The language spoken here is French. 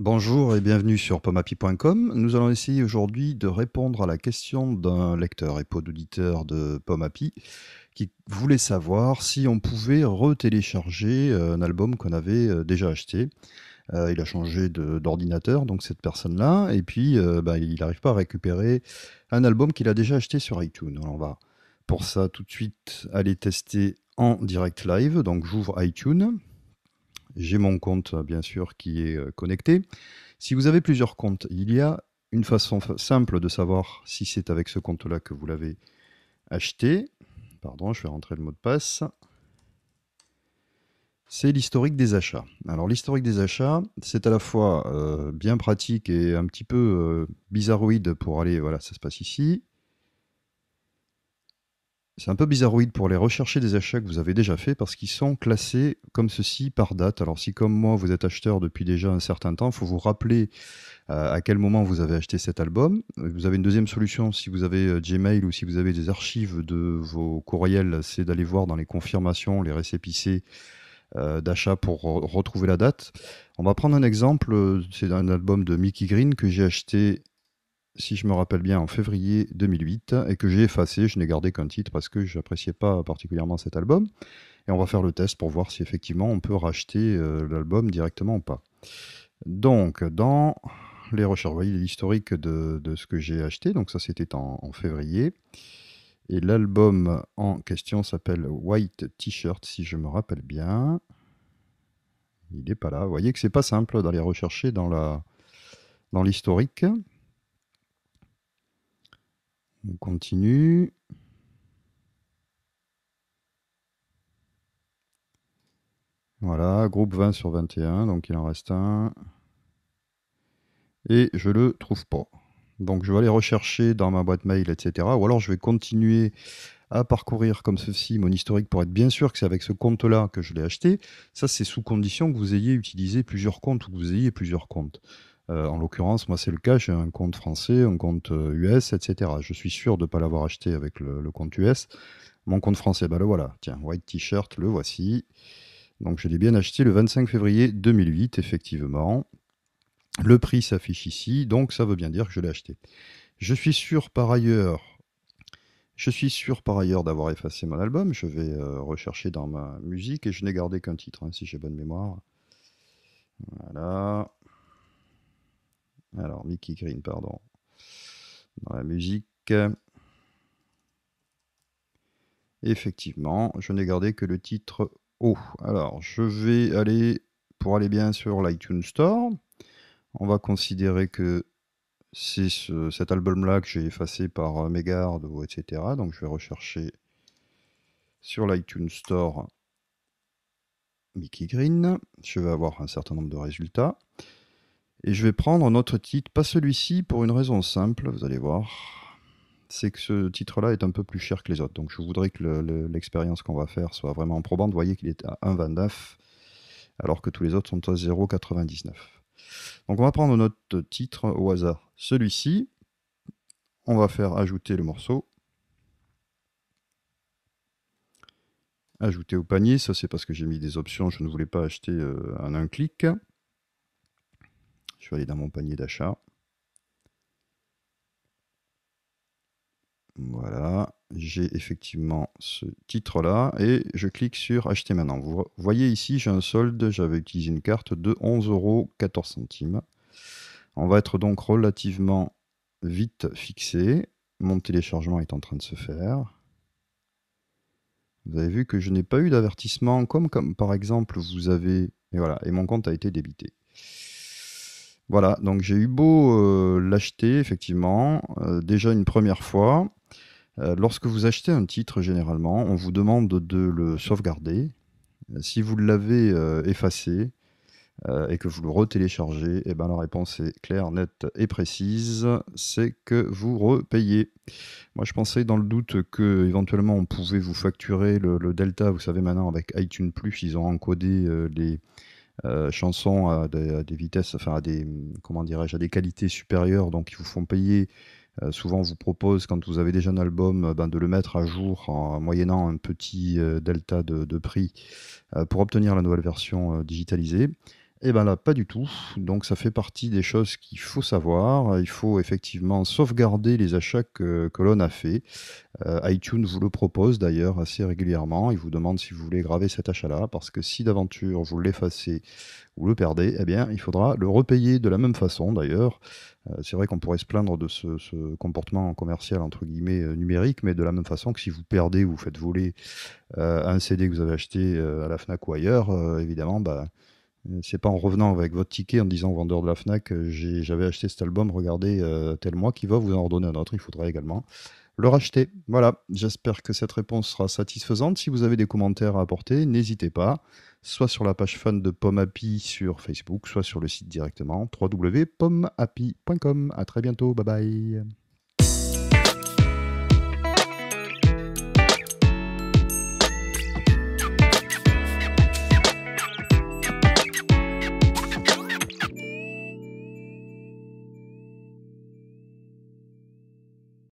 Bonjour et bienvenue sur pomapi.com. Nous allons essayer aujourd'hui de répondre à la question d'un lecteur et podauditeur de Pomapi qui voulait savoir si on pouvait retélécharger un album qu'on avait déjà acheté. Il a changé d'ordinateur, donc cette personne-là, et puis il n'arrive pas à récupérer un album qu'il a déjà acheté sur iTunes. Alors on va pour ça tout de suite aller tester en direct live. Donc j'ouvre iTunes. J'ai mon compte, bien sûr, qui est connecté. Si vous avez plusieurs comptes, il y a une façon simple de savoir si c'est avec ce compte-là que vous l'avez acheté. Pardon, je vais rentrer le mot de passe. C'est l'historique des achats. Alors l'historique des achats, c'est à la fois bien pratique et un petit peu bizarroïde pour aller, voilà, ça se passe ici. C'est un peu bizarroïde pour aller rechercher des achats que vous avez déjà faits parce qu'ils sont classés comme ceci par date. Alors si comme moi vous êtes acheteur depuis déjà un certain temps, il faut vous rappeler à quel moment vous avez acheté cet album. Vous avez une deuxième solution si vous avez Gmail ou si vous avez des archives de vos courriels, c'est d'aller voir dans les confirmations, les récépissés d'achat pour retrouver la date. On va prendre un exemple, c'est un album de Mickey Green que j'ai acheté, si je me rappelle bien, en février 2008 et que j'ai effacé. Je n'ai gardé qu'un titre parce que je n'appréciais pas particulièrement cet album. Et on va faire le test pour voir si effectivement on peut racheter l'album directement ou pas. Donc, dans les recherches, vous voyez l'historique de ce que j'ai acheté. Donc ça, c'était en février. Et l'album en question s'appelle White T-shirt, si je me rappelle bien. Il n'est pas là. Vous voyez que c'est pas simple d'aller rechercher dans l'historique. On continue. Voilà, groupe 20 sur 21, donc il en reste un. Et je le trouve pas. Donc je vais aller rechercher dans ma boîte mail, etc. Ou alors je vais continuer à parcourir comme ceci mon historique pour être bien sûr que c'est avec ce compte-là que je l'ai acheté. Ça, c'est sous condition que vous ayez utilisé plusieurs comptes ou que vous ayez plusieurs comptes. En l'occurrence, moi, c'est le cas. J'ai un compte français, un compte US, etc. Je suis sûr de ne pas l'avoir acheté avec le compte US. Mon compte français, bah le voilà. Tiens, White T-shirt, le voici. Donc, je l'ai bien acheté le 25 février 2008, effectivement. Le prix s'affiche ici, donc ça veut bien dire que je l'ai acheté. Je suis sûr par ailleurs d'avoir effacé mon album. Je vais rechercher dans ma musique et je n'ai gardé qu'un titre, hein, si j'ai bonne mémoire. Voilà. Alors, Mickey Green, pardon. Dans la musique. Effectivement, je n'ai gardé que le titre O. Alors, je vais aller, pour aller bien sur l'iTunes Store, on va considérer que c'est cet album-là que j'ai effacé par mégarde, etc. Donc, je vais rechercher sur l'iTunes Store Mickey Green. Je vais avoir un certain nombre de résultats. Et je vais prendre notre titre, pas celui-ci, pour une raison simple, vous allez voir. C'est que ce titre-là est un peu plus cher que les autres. Donc je voudrais que l'expérience qu'on va faire soit vraiment probante. Vous voyez qu'il est à 1,29, alors que tous les autres sont à 0,99. Donc on va prendre notre titre au hasard. Celui-ci, on va faire ajouter le morceau. Ajouter au panier, ça c'est parce que j'ai mis des options, je ne voulais pas acheter en un clic. Je vais aller dans mon panier d'achat. Voilà, j'ai effectivement ce titre-là et je clique sur acheter maintenant. Vous voyez ici, j'ai un solde, j'avais utilisé une carte de 11,14 €. On va être donc relativement vite fixé. Mon téléchargement est en train de se faire. Vous avez vu que je n'ai pas eu d'avertissement comme par exemple vous avez... Et voilà, et mon compte a été débité. Voilà, donc j'ai eu beau l'acheter effectivement, déjà une première fois. Lorsque vous achetez un titre, généralement, on vous demande de le sauvegarder. Si vous l'avez effacé et que vous le retéléchargez, eh ben, la réponse est claire, nette et précise, c'est que vous repayez. Moi, je pensais dans le doute que éventuellement on pouvait vous facturer le delta. Vous savez, maintenant, avec iTunes+, ils ont encodé les chansons à des vitesses, enfin, comment dirais-je, à des qualités supérieures, donc ils vous font payer. Souvent, on vous propose, quand vous avez déjà un album, de le mettre à jour en moyennant un petit delta de prix pour obtenir la nouvelle version digitalisée. Eh ben là, pas du tout. Donc ça fait partie des choses qu'il faut savoir. Il faut effectivement sauvegarder les achats que l'on a fait. iTunes vous le propose d'ailleurs assez régulièrement. Il vous demande si vous voulez graver cet achat-là, parce que si d'aventure vous l'effacez ou le perdez, eh bien il faudra le repayer de la même façon d'ailleurs. C'est vrai qu'on pourrait se plaindre de ce comportement commercial entre guillemets numérique, mais de la même façon que si vous perdez ou vous faites voler un CD que vous avez acheté à la Fnac ou ailleurs, évidemment, bah, c'est pas en revenant avec votre ticket en disant au vendeur de la Fnac, j'avais acheté cet album, regardez, tel mois, qui va vous en redonner un autre. Il faudra également le racheter. Voilà, j'espère que cette réponse sera satisfaisante. Si vous avez des commentaires à apporter, n'hésitez pas, soit sur la page fan de PommeHappy sur Facebook, soit sur le site directement www.pommehappy.com. À très bientôt, bye bye.